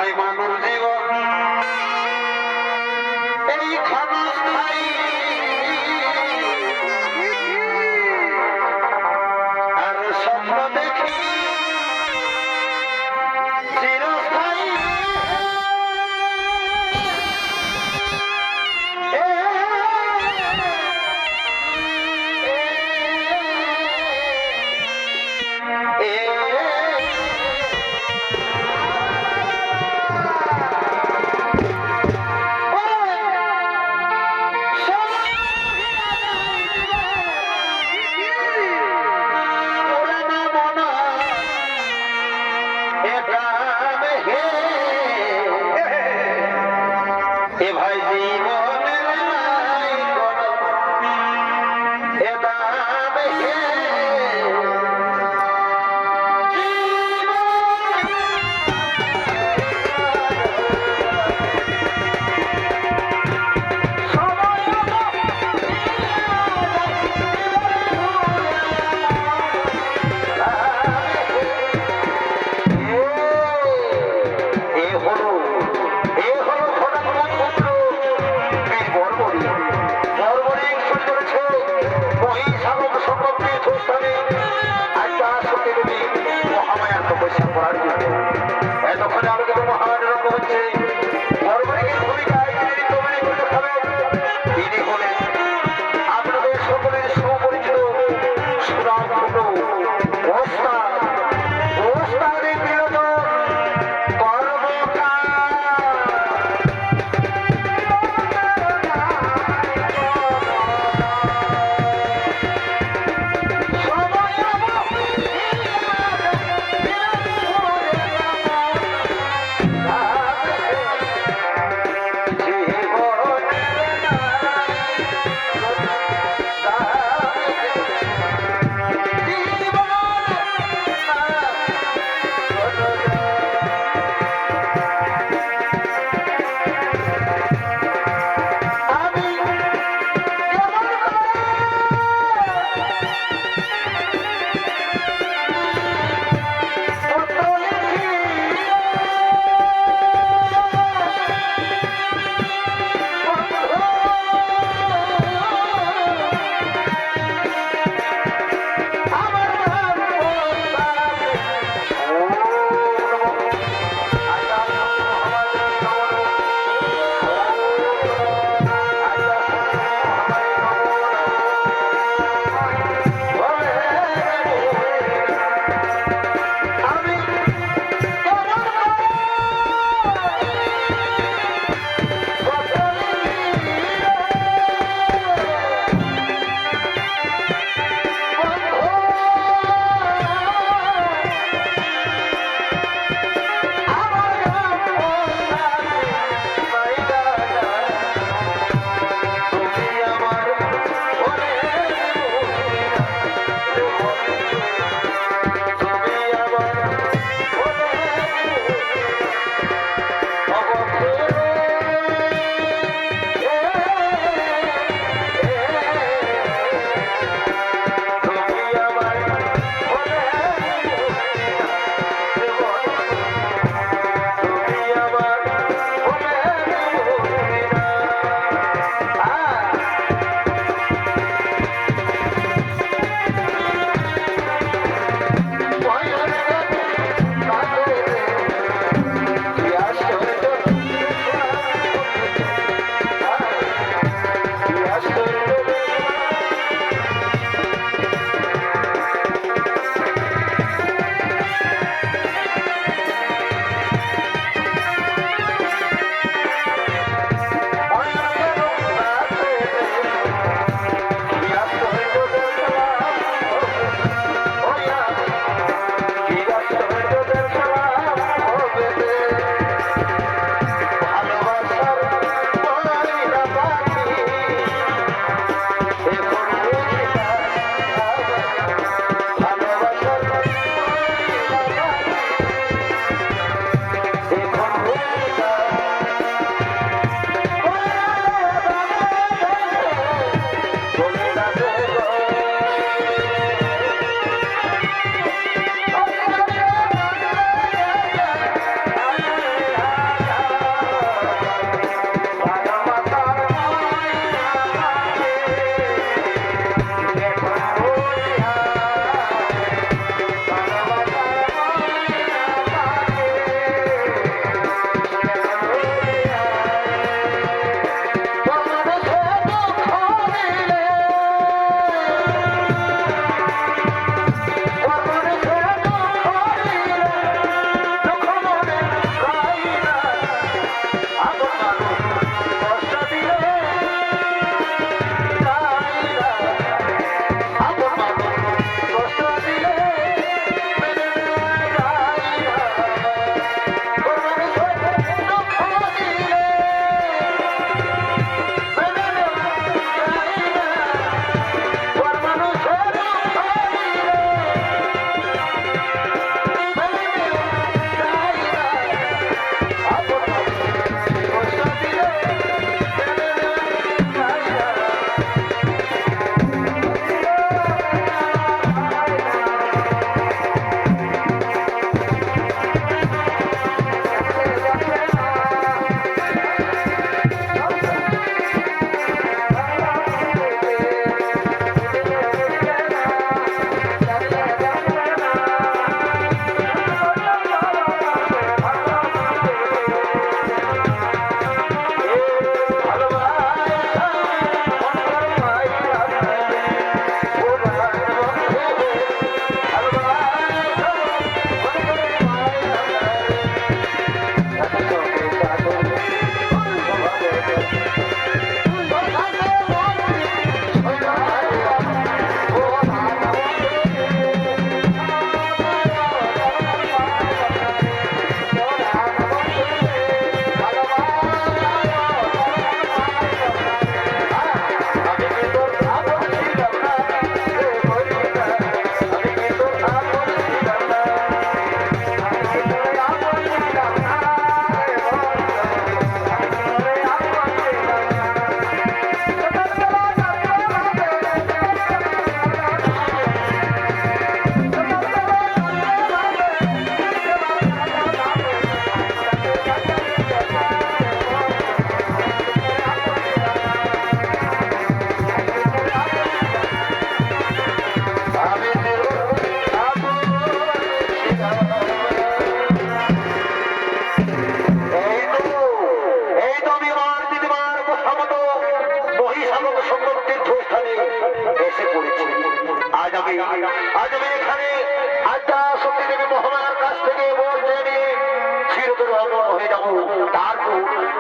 ভাই মানব জীবন এই ক্ষণস্থায়ী আর স্বপ্ন দেখি চিরস্থায়ী ভাই জীবনের নাই কোনো এ দাম হে এতক্ষণে আমাকে তো মহামানের হচ্ছে বর্বরিকের ভূমিকায় তিনি হলেন আপনাদের সকলের সুপরিচিত সুরাধন্য ওস্তাদের বিরত কর্মকার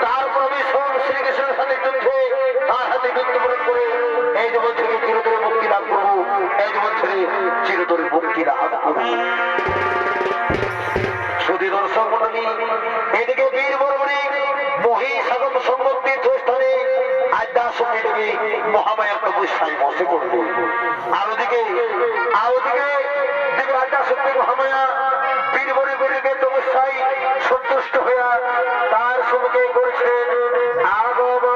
তারপর আমি স্বয়ং শ্রীকৃষ্ণের সাথে যুদ্ধে তার হাতে মৃত্যুবরণ করে এই জীবন থেকে চিরতরে মুক্তি লাভ করবো, এই জীবন থেকে চিরতরে মুক্তি লাভ করবো। শুধু দর্শক মন্ডলী, এদিকে বীর বর্মণি মহিষাগম সম্মত তীর্থস্থানে আদ্যাশক্তি দেবী মহামায়ার তপস্যায় বসে করবে। আর ওদিকে দেবী আদ্যাশক্তি মহামায়া বীর বর্মণিকে তপস্যায় সন্তুষ্ট হইয়া তার সম্মুখে করছেন আগমন।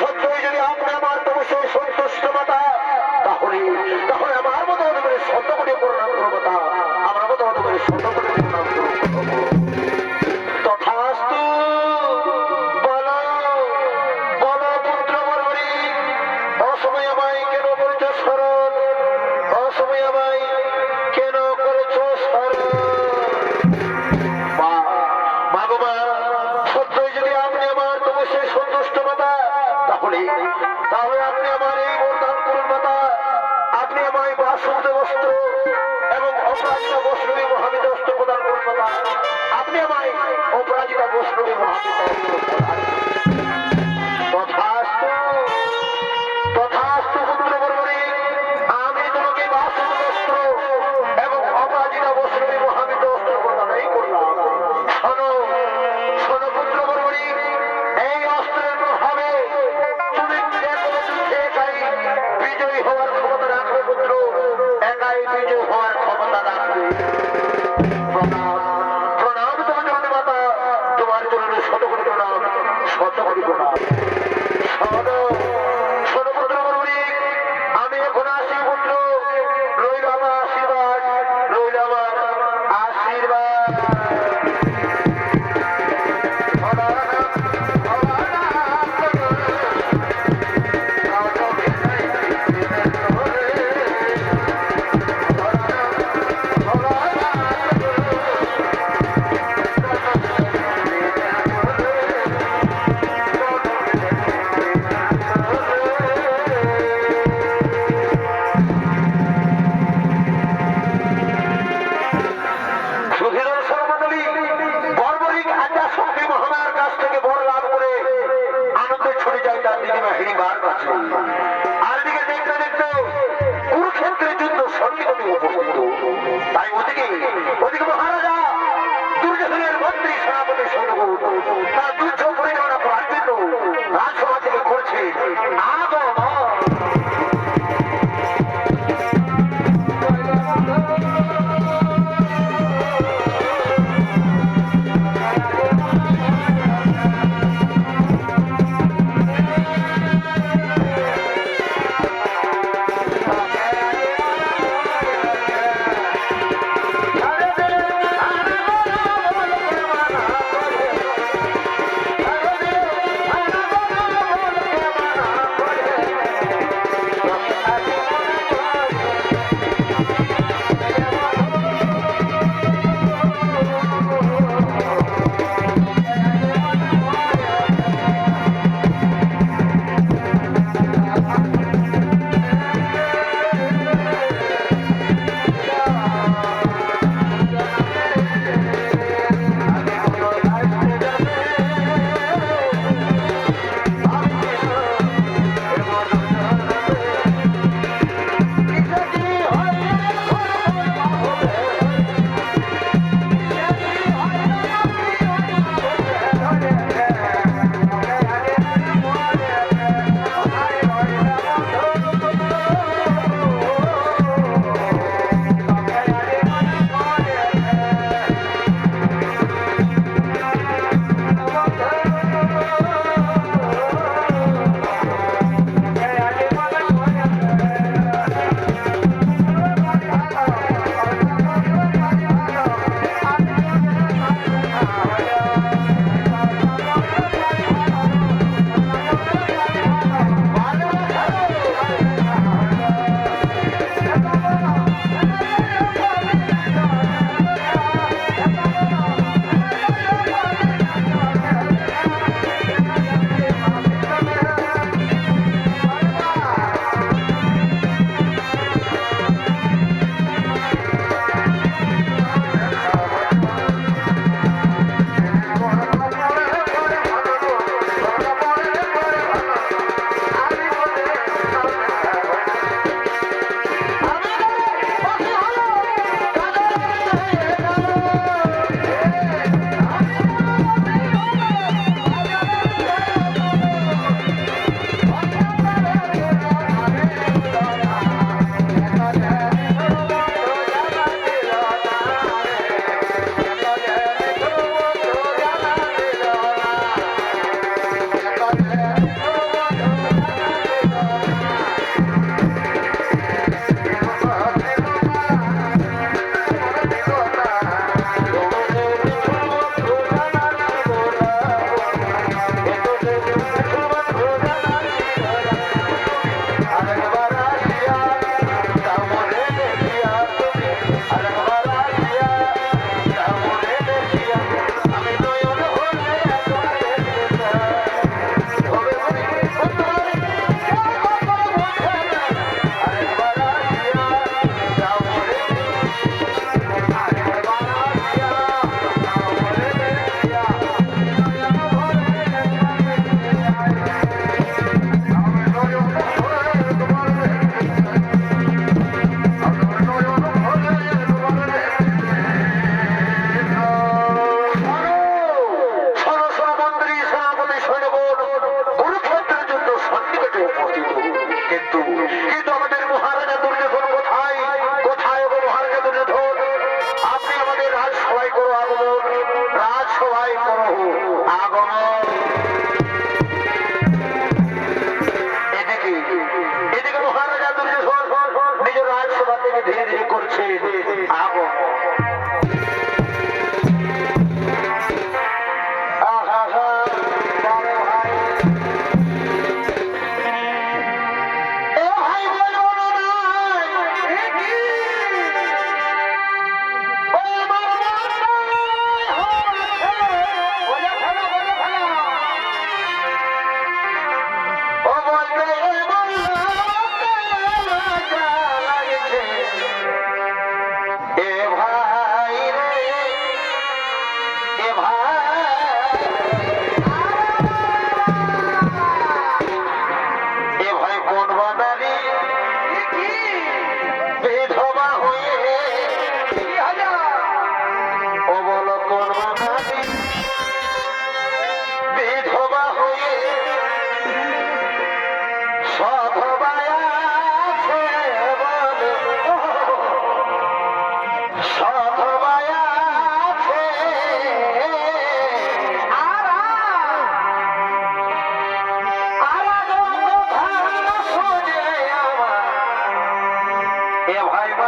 সত্যই যদি আপনি আমার তপস্যায় সন্তুষ্ট মাতা, তাহলে আমার মতো হতে পারে শত কোটি প্রণাম করবো মাতা, আমার মতো হতে পারে শত কোটি প্রণাম করবো। তথাস্তু। বলো বলো পুত্র বর্বরী, অসময় আমায় কেন করেছ স্মরণ, অসময় আমায় কেন করেছ স্মরণ। মা গো মা, সত্যই যদি আপনি আমার তপস্যায় সন্তুষ্ট মাতা, তাহলে আপনি আমার এই বরদান করুন মাতা, আপনি আমায় বাসুদেব বস্ত্র এবং অপরাজিতা বৈষ্ণবী মহামিত অস্ত্র প্রদান করুন মাতা, আপনি আমায় অপরাজিতা বৈষ্ণবী মহামিত অস্ত্র প্রদান করুন। তথাস্তু তথাস্তু পুত্র বর্বরী, আমি তোমাকে বাসুদেব অস্ত্র এবং অপরাজিতা বৈষ্ণবী মহামিত অস্ত্র প্রদানই করলাম। শোনো শোনো পুত্র বর্বরী, এই অস্ত্রের প্রভাবে বিজয়ী হওয়ার ক্ষমতা রাখবে পুত্র, একাই বিজয় হওয়ার ক্ষমতা রাখবে। প্রণাম প্রণাম তোমার জন্য মাতা, তোমার জন্য শত কোটি প্রণাম, শত কোটি প্রণাম। শোনো পুত্র বর্বরী, আমি এখন আসি পুত্র, রইল আমার আশীর্বাদ, রইল আমার আশীর্বাদ।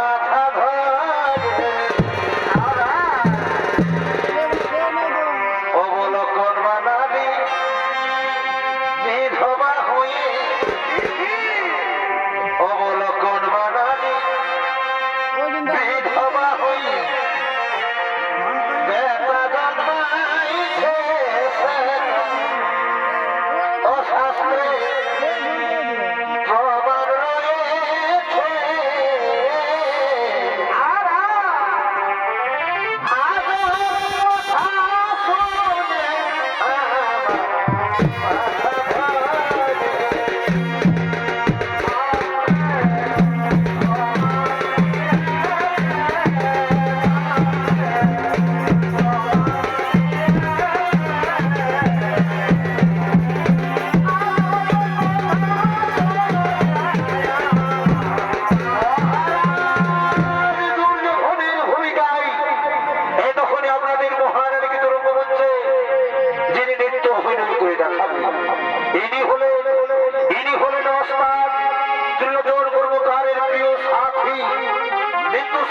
মাথা ধরে অবলোকন বানাবি বিধবা হয়ে অবলোকন বানাবি বিধবা হয়ে বেটা জন্মাইছে ও শাস্ত্রে প্রমাণ রয়েছে আর কথা শুনে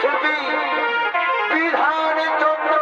শিল্পী বিধানের চন্দ্র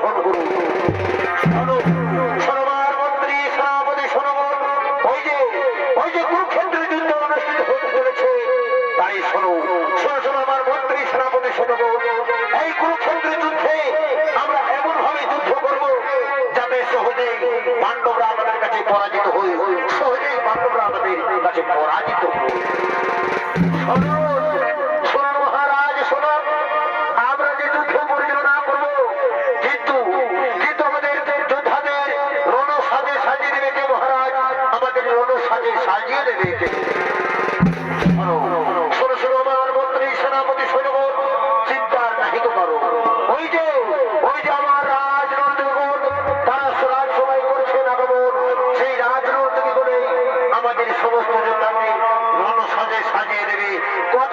গ্রহণ করুন। শোনো, শোনো আমার মন্ত্রী সেনাপতি শোনগণ, ওই যে কুরুক্ষেত্রের যুদ্ধ অনুষ্ঠিত হতে চলেছে, তাই শোনো, শোনো শোনো আমার মন্ত্রী সেনাপতি শোনগণ, এই কুরুক্ষেত্রের যুদ্ধে আমরা এমন ভাবে যুদ্ধ করব যাতে সহজেই পাণ্ডবরা আমাদের কাছে পরাজিত হয়ে সহজেই পাণ্ডবরা আমাদের কাছে পরাজিত হয়ে। শোনো, শোনো মহারাজ শোনো, আমরা যে যুদ্ধ পরিচালনা করব, কিন্তু আমাদের যোদ্ধাদের রণ সাজে সাজিয়ে দেবে কে মহারাজ? আমাদের রণ সাজে সাজিয়ে দেবে কে? শোনো শোনো আমার মন্ত্রী সেনাপতি সৈন্যগণ, চিন্তা নাহিত করো। ওই যে আমার রাজনন্দিগণ, তারা রাজসভাই করছেন আগমন, সেই রাজনন্দিগণে আমাদের সমস্ত যোদ্ধাকে রণ সাজে সাজিয়ে দেবে। কথা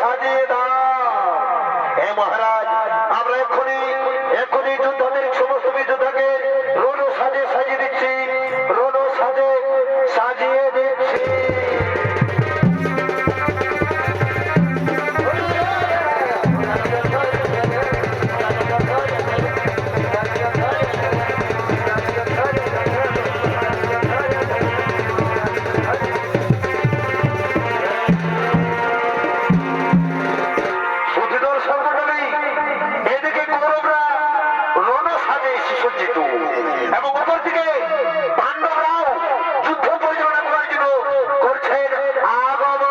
সাজিয়ে দাও। হে মহারাজ, আমরা এক্ষুনি যোদ্ধাদের সমস্ত যোদ্ধাকে রণ সাজিয়ে দিচ্ছি, রণ সাজিয়ে দিচ্ছি। এদিকে কৌরবরা রণ সাজে সুসজ্জিত এবং অপরদিকে পাণ্ডবরাও যুদ্ধ পরিচালনা করার জন্য করছেন আগমন।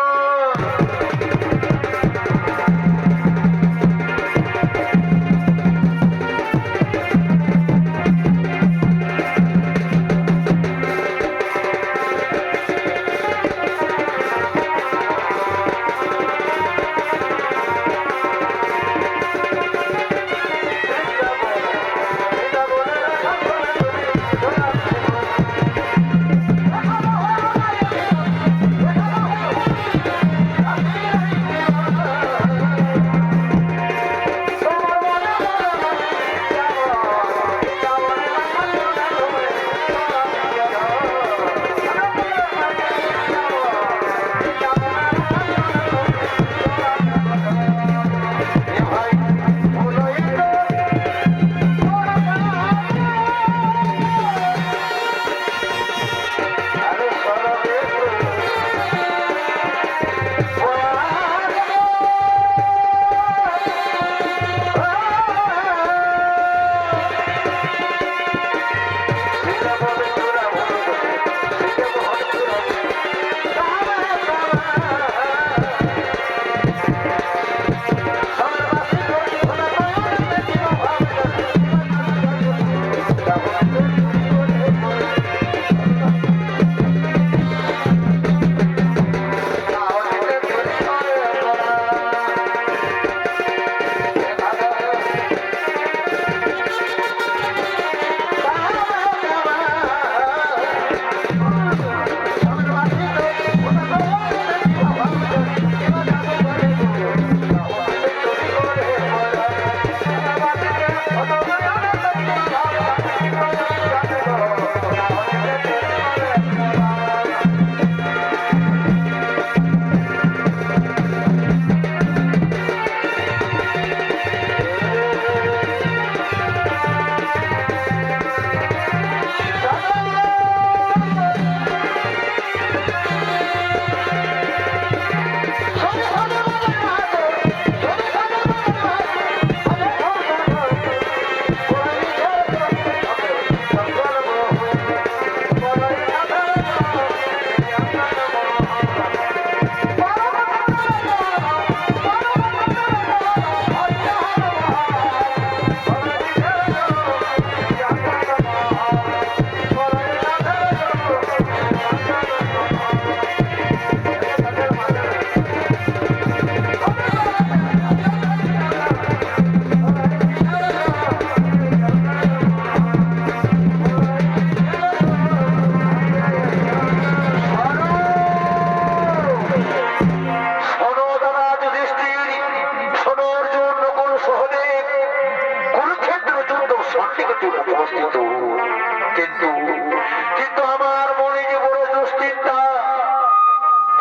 কিন্তু আমার মনে যে বড় দুশ্চিন্তা,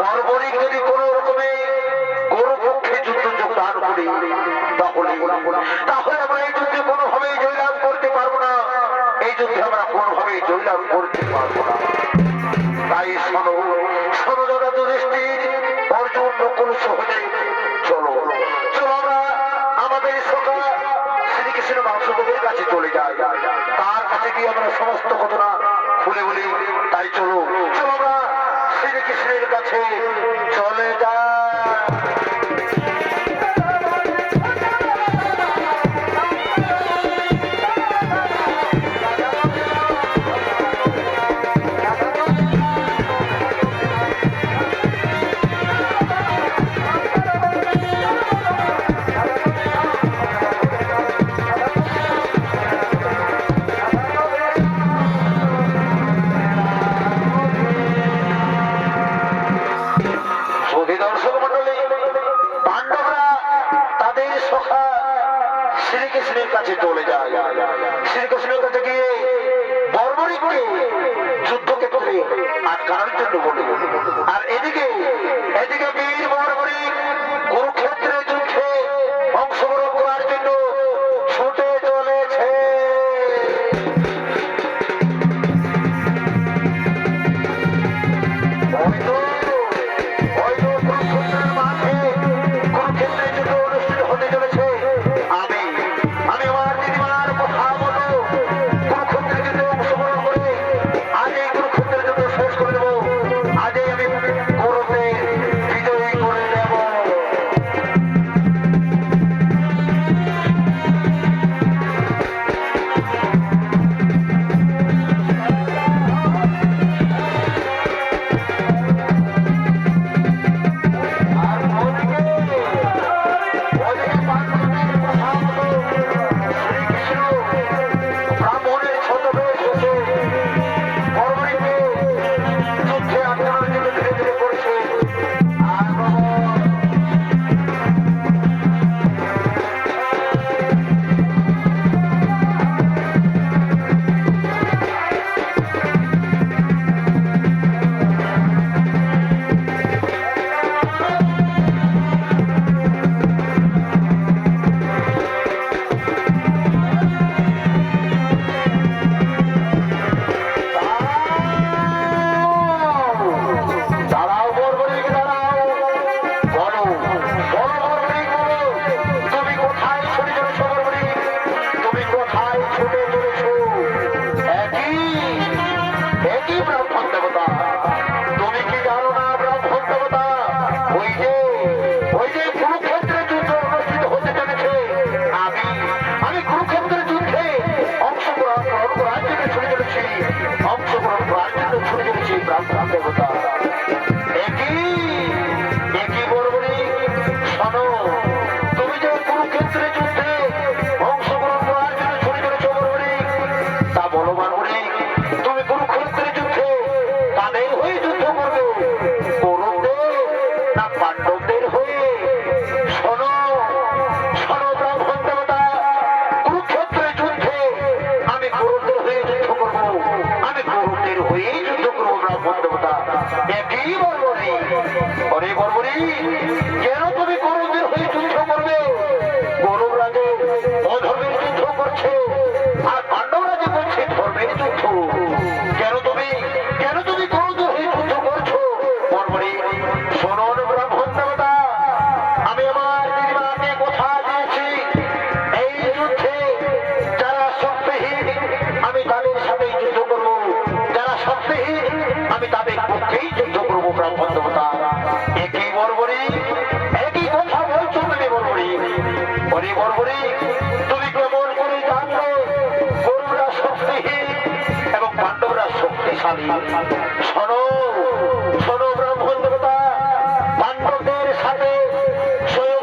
বর্বরিক যদি কোন রকমে গৌরপক্ষে যুদ্ধ যোগদান করি তাহলে আমরা এই যুদ্ধে কোনোভাবেই জয়লাভ করতে পারবো না, এই যুদ্ধে আমরা কোনোভাবেই জয়লাভ করতে পারবো না। তাই শোনো দাদা যুধিষ্ঠির, অর্জুন নকুল সহদেব, চলো আমরা আমাদের সখা শ্রীকৃষ্ণ বাসুদেবের কাছে চলে যাই, তার কাছে গিয়ে আমরা সমস্ত ঘটনা খুলে বলি। তাই চলো আমরা শ্রীকৃষ্ণের কাছে চলে যাই। দর্শক মন্ডলী, পাণ্ডবরা কথা শ্রীকৃষ্ণের কাছে চলে যায়। শ্রীকৃষ্ণের কাছে গিয়ে বর্বরিককে যুদ্ধক্ষেত্রে আটকানোর জন্য বলে। আর এদিকে এদিকে বীর বর্বরিক কুরুক্ষেত্রের যুদ্ধে অংশগ্রহণ করার জন্য ছুটে চলেছে। কেন তুমি গরুদের হয়ে যুদ্ধ করবে? গরুর রাজে অধর্মের যুদ্ধ করছে, আর পাণ্ডবরা যে করছে ধর্মের যুদ্ধ। কেন তুমি গরুদের হয়ে যুদ্ধ করছো? বর্বরী শোনো ব্রাহ্মণ দেবতা, আমি আমার দিদিমাকে কথা দিয়েছি, এই যুদ্ধে যারা শক্তিহীন আমি তাদের সাথেই যুদ্ধ করবো, যারা শক্তিহীন আমি তাদের পক্ষেই যুদ্ধ করবো। ব্রাহ্মণ দেবতা একই বর্বরী, একই কথা বলছো তুমি বর্বরী। অরে বর্বরী, তুমি কেমন করে জানলে গরুরা শক্তিহীন এবং পাণ্ডবরা শক্তিশালী? শোনো শোনো ব্রাহ্মণ দেবতা, পাণ্ডবদের সাথে স্বয়ং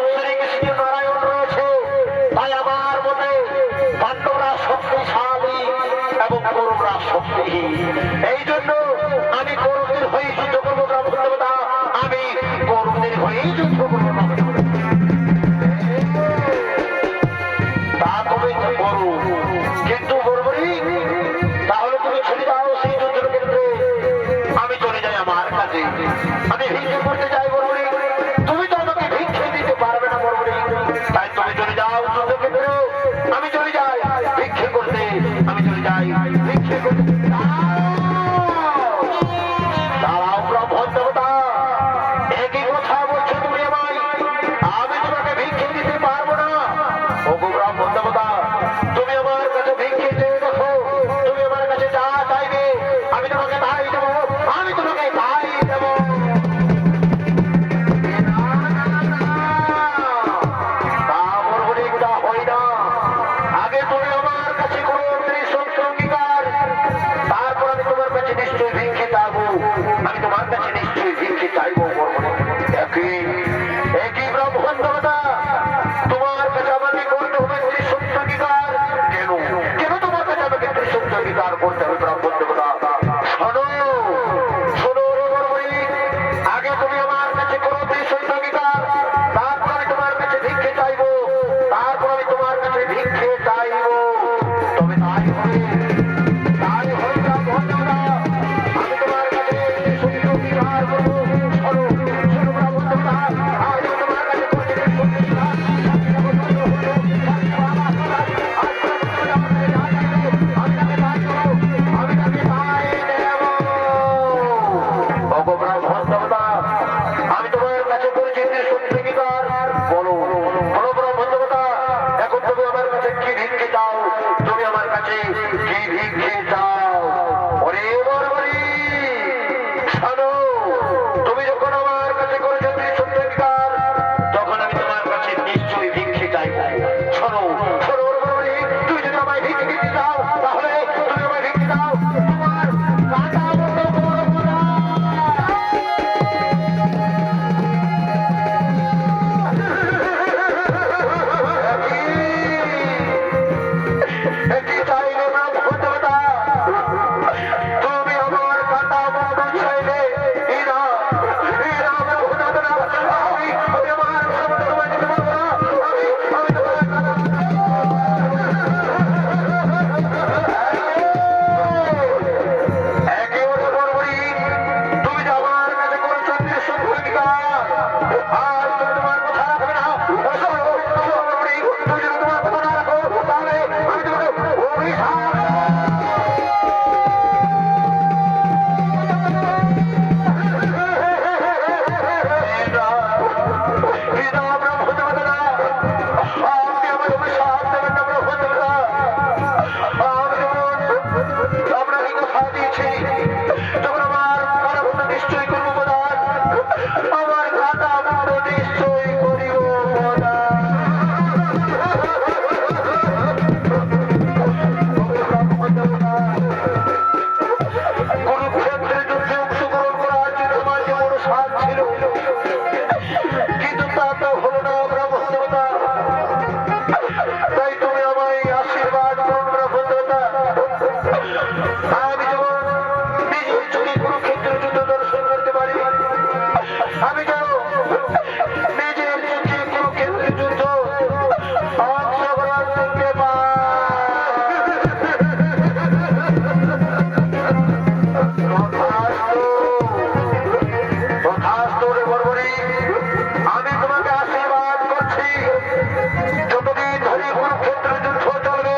যতদিন ধরে কুরুক্ষেত্রের যুদ্ধ চলবে,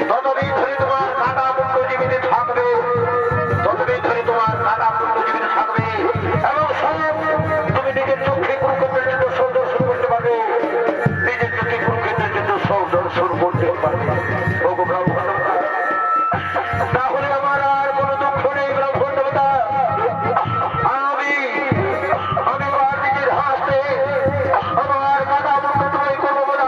ততদিন ধরে তোমার কাটা মুন্ড জীবিত থাকবে, ততদিন ধরে তোমার কাটা মুন্ড জীবিত থাকবে। এবং সব তুমি নিজের চোখে কুরুক্ষেত্রের যুদ্ধ সব দর্শন করতে পারবে, নিজের চোখে কুরুক্ষেত্রের যুদ্ধ সব দর্শন করতে পারবে। ওগো ব্রাহ্মণ, তাহলে আমার আর কোনো দুঃখ নেই ব্রাহ্মণ দেবতা। আমি আমি আমার নিজের হাতে আমার কাটা মুন্ড তোমায় করবো না।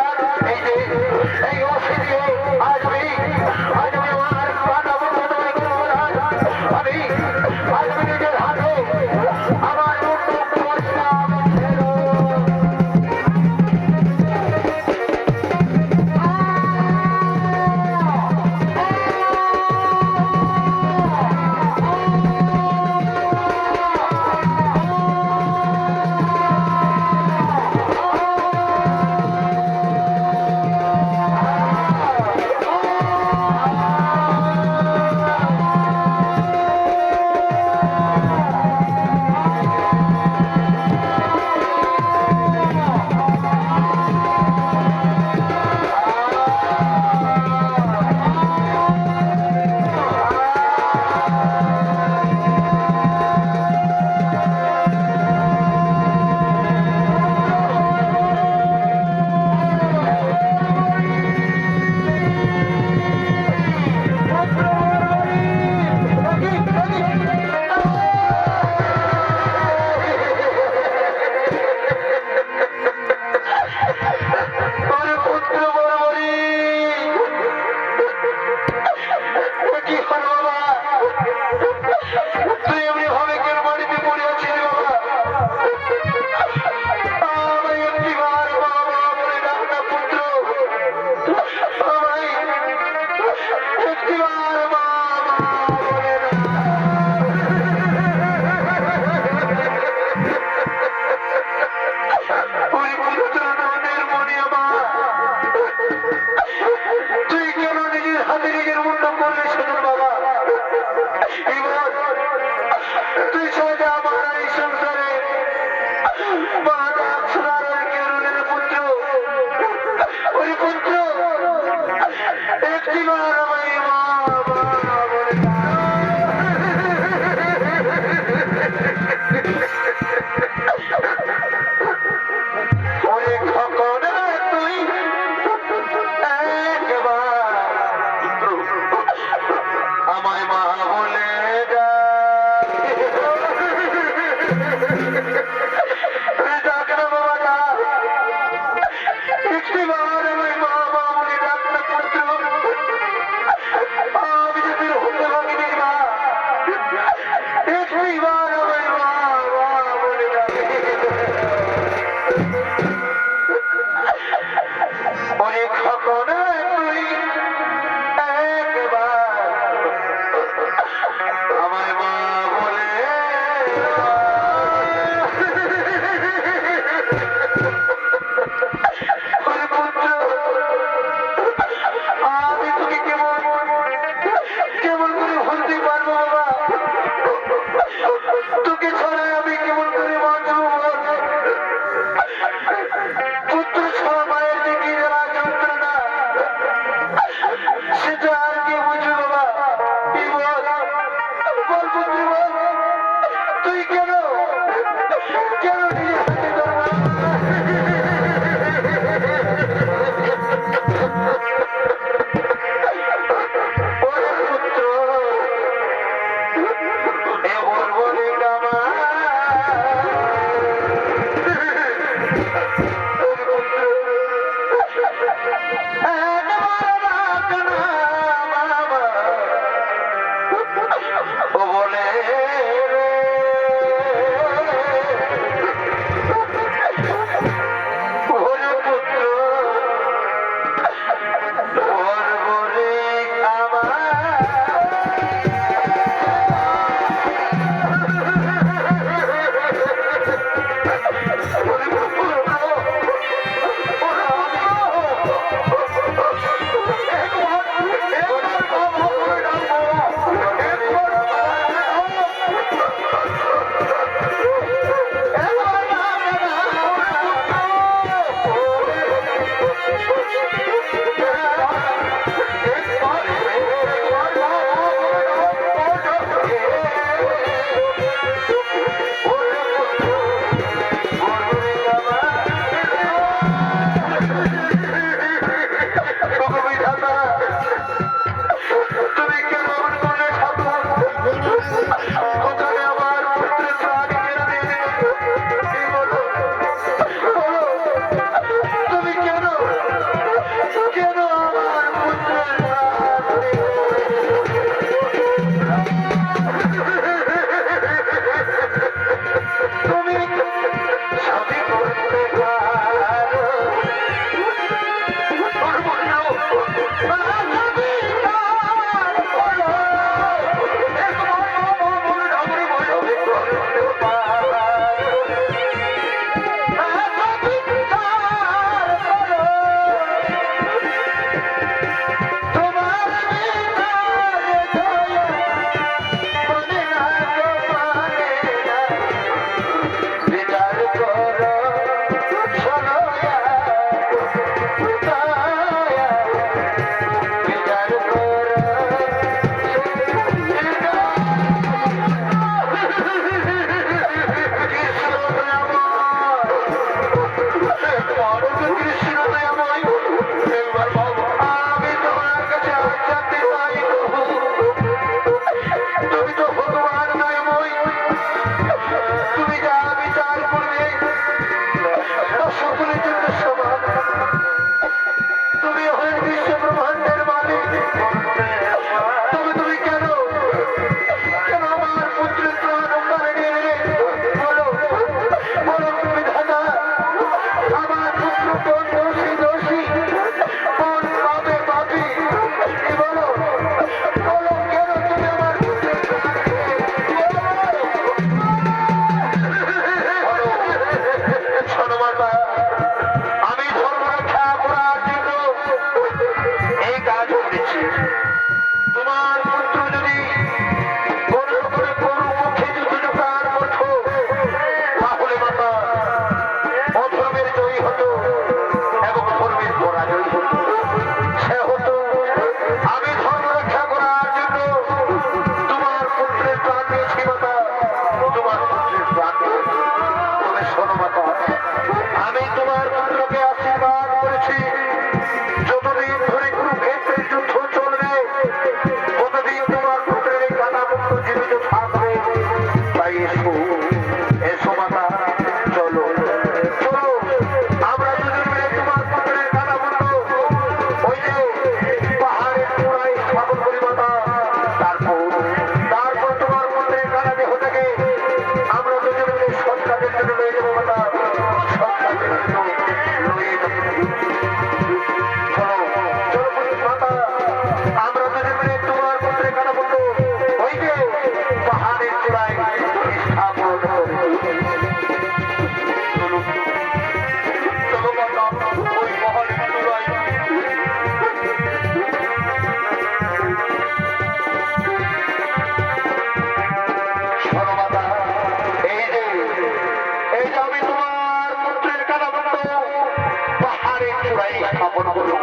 পুনরায় স্থাপন করুন।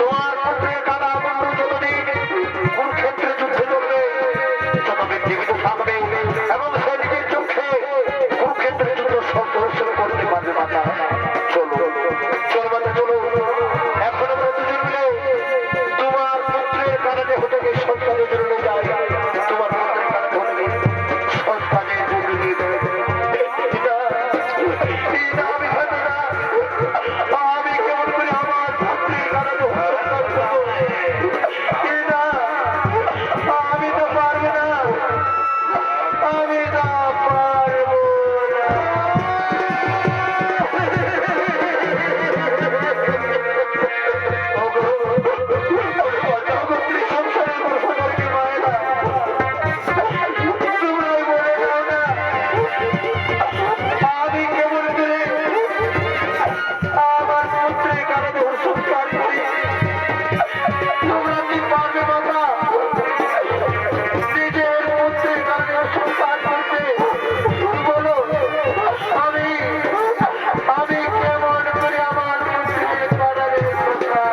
তোমার পুত্রের কাদা বন্ধু যতদিন কুরুক্ষেত্রে যুদ্ধে চলবে ততদিন জীবিত থাকবে এবং সে নিজের চোখে কুরুক্ষেত্রের যুদ্ধ সদস্য করতে পারবে মাতা। চলো চলো মাতা চলো, এখন আমরা দুজন মিলে তোমার পুত্রের কারণে হতে গিয়ে সন্তানের জন্য যাই। তোমার পুত্রের কারণে হতে গিয়ে সন্তানের জন্য নিয়ে দেবে। আমি কেমন করে আমার পুত্রের কারণে আমি তো পারবো না, আমি তো পারবো সংসারের সংসারকে মায়েরা তোমরাই বলে দাও না আমি কেমন করে আমার পুত্রের কারণে সংসার করি। তোমরা কি পারবে মাতা নিজের পুত্রের কারণে সংসার করতে? বলো আমি আমি কেমন করে আমার পুত্রের কারণে সংসার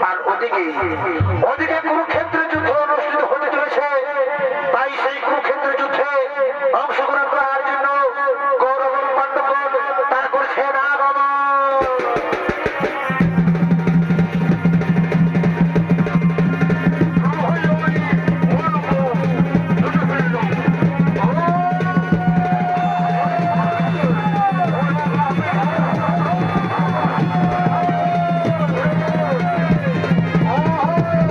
আর ওদিকে কুরুক্ষেত্রের যুদ্ধ অনুষ্ঠিত হতে চলেছে। তাই সেই কুরুক্ষেত্রের যুদ্ধে অংশগ্রহণ করার জন্য কৌরব এবং পাণ্ডবগণ তারা করছেন আগমন। Oh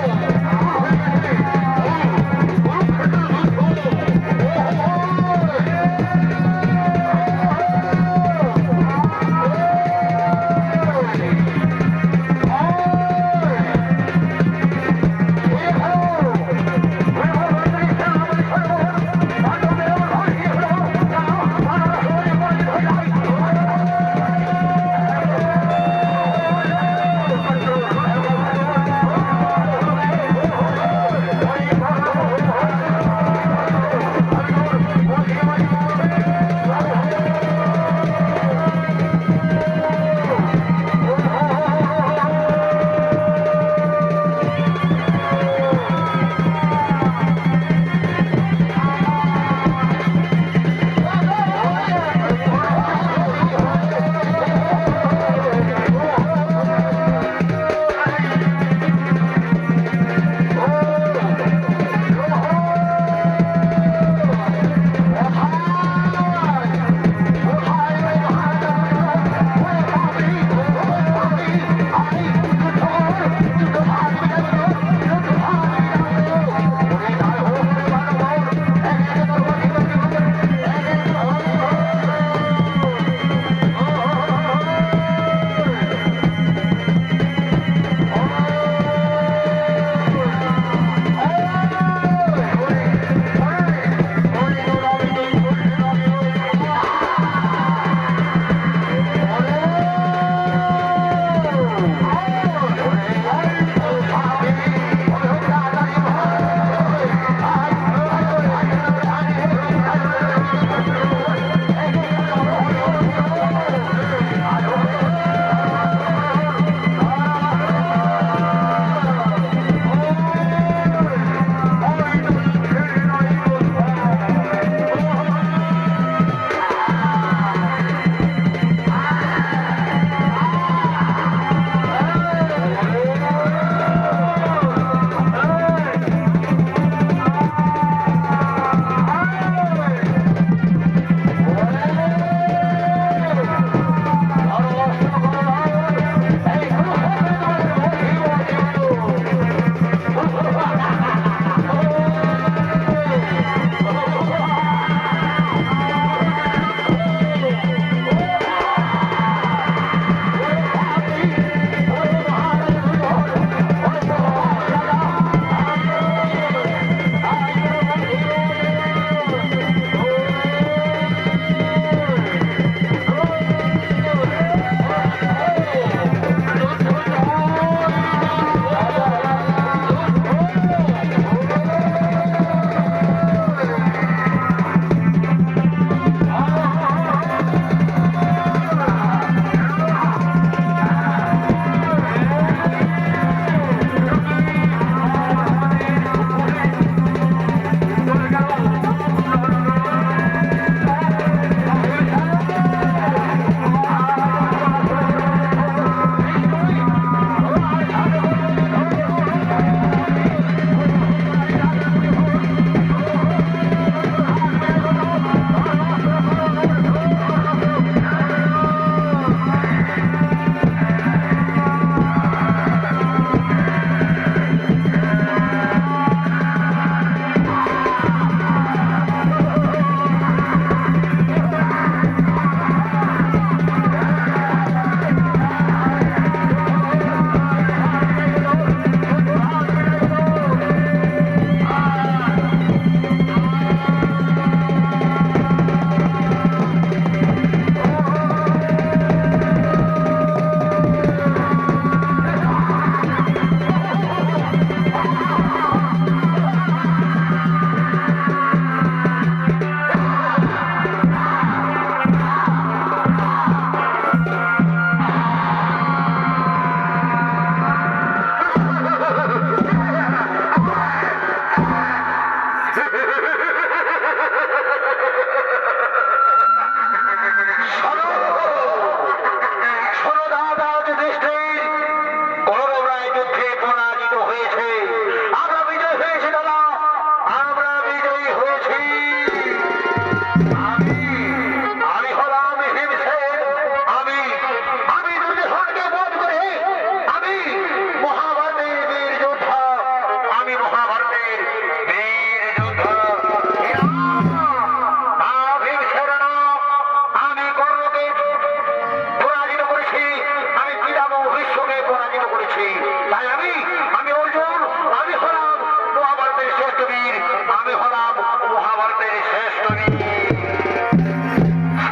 করেছি। তাই আমি অর্জুন, আমি হলাম মহাভারতের শ্রেষ্ঠ বীর, আমি হলাম মহাভারতের শ্রেষ্ঠ বীর।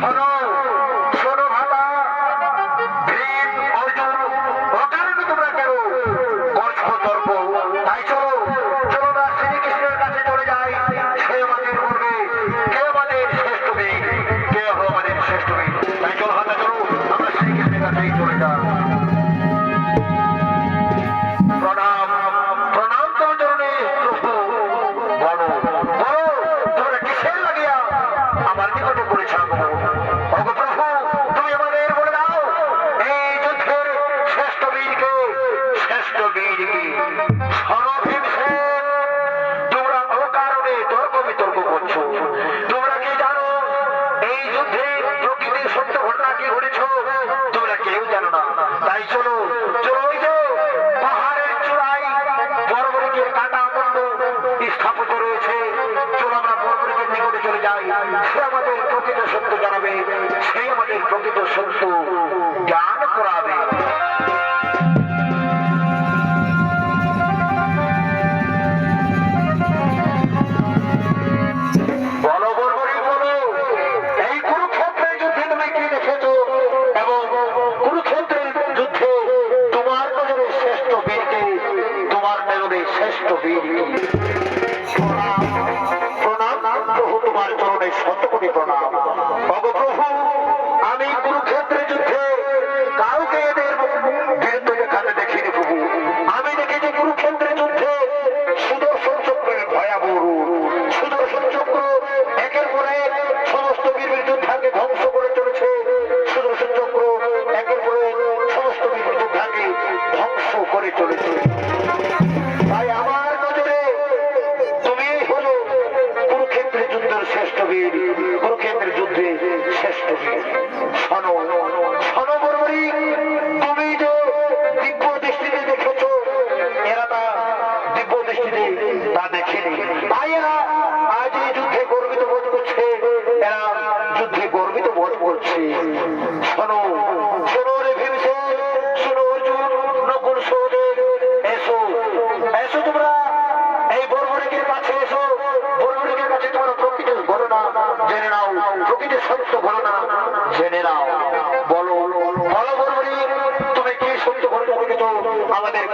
শোনো শোনো ভাতা, ভীম অর্জুন, অকারণে তোমরা কেন করছো তর্ক? তাই চলো চলো না শ্রীকৃষ্ণের কাছে চলে যাই, সে আমাদের বলবে কে আমাদের শ্রেষ্ঠ বীর, কে হলো আমাদের শ্রেষ্ঠ বীর। তাই চলো ভাতা, চলো আমরা শ্রীকৃষ্ণের কাছেই চলে যাই। প্রণাম প্রণাম তোর চরণে প্রভু। বলো বলো তোমরা কিসের লাগিয়া আমার নিকটে করেছ আগমন? ওগো প্রভু, তুমি আমাদের বলে দাও এই যুদ্ধের শ্রেষ্ঠ বীরকে, শ্রেষ্ঠ বীরকে। শোনো ভীমসেন, তোমরা অকারণে তর্ক বিতর্ক করছো। তোমরা কি জানো এই যুদ্ধে প্রকৃতির সত্য ঘটনা কি ঘটেছ? তোমরা কেউ জানো না। তাই চলো চলো, ওই যে পাহাড়ের চূড়ায় বর্বরিকের কাটা মন্ড স্থাপিত রয়েছে, চলো আমরা বর্বরিকের নিকটে চলে যাই। সে আমাদের প্রকৃত সত্য জানাবে, সে আমাদের প্রকৃত সত্য জ্ঞান করাবে। বলো বর্বরিক, বলো এই কুরুক্ষেত্রের যুদ্ধে তুমি কি দেখেছো, এবং কুরুক্ষেত্রের যুদ্ধে তোমার নজরে শ্রেষ্ঠ বীরকে, তোমার নজরে শ্রেষ্ঠ বীরকে। প্রণাম প্রভু, তোমার চরণে শত কোটি প্রণাম। ওগো প্রভু, আমি কুরুক্ষেত্রের যুদ্ধে কাউকে এদের বীরত্ব দেখাতে দেখিনি প্রভু। আমি দেখেছি কুরুক্ষেত্রের যুদ্ধে সুদর্শন চক্রের ভয়াবহ রূপ। সুদর্শন চক্র একের পর এক সমস্ত বীর যোদ্ধাকে ধ্বংস করে চলেছে। সুদর্শন চক্র একের পর এক সমস্ত বীর যোদ্ধাকে ধ্বংস করে চলেছে। তাই আমার নজরে তুমি হলো কুরুক্ষেত্রের যুদ্ধের শ্রেষ্ঠ বীর, কুরুক্ষেত্রের যুদ্ধে শ্রেষ্ঠ বীর। শোনো শোনো বর্বরিক, তুমি যে দিব্য দৃষ্টিতে দেখেছো, এরা তা দিব্য দৃষ্টিতে তা দেখেনি। তাই এরা আজ এই যুদ্ধে গর্বিত বোধ করছে, এরা যুদ্ধে গর্বিত বোধ করছে। শোনো শোনো রে ভীমসেন, শোনো অর্জুন, নকুল, সহদেব, এসো এসো তোমরা এই বর্বরিকের কাছে এসো। বর্বরিকের কাছে তোমরা প্রকৃত ঘটনা জেনে নাও, প্রকৃত সত্য ঘটনা জেনে নাও। বলো বলো বর্বরিক, তুমি কি সত্য ঘটনা দেখেছো আমাদের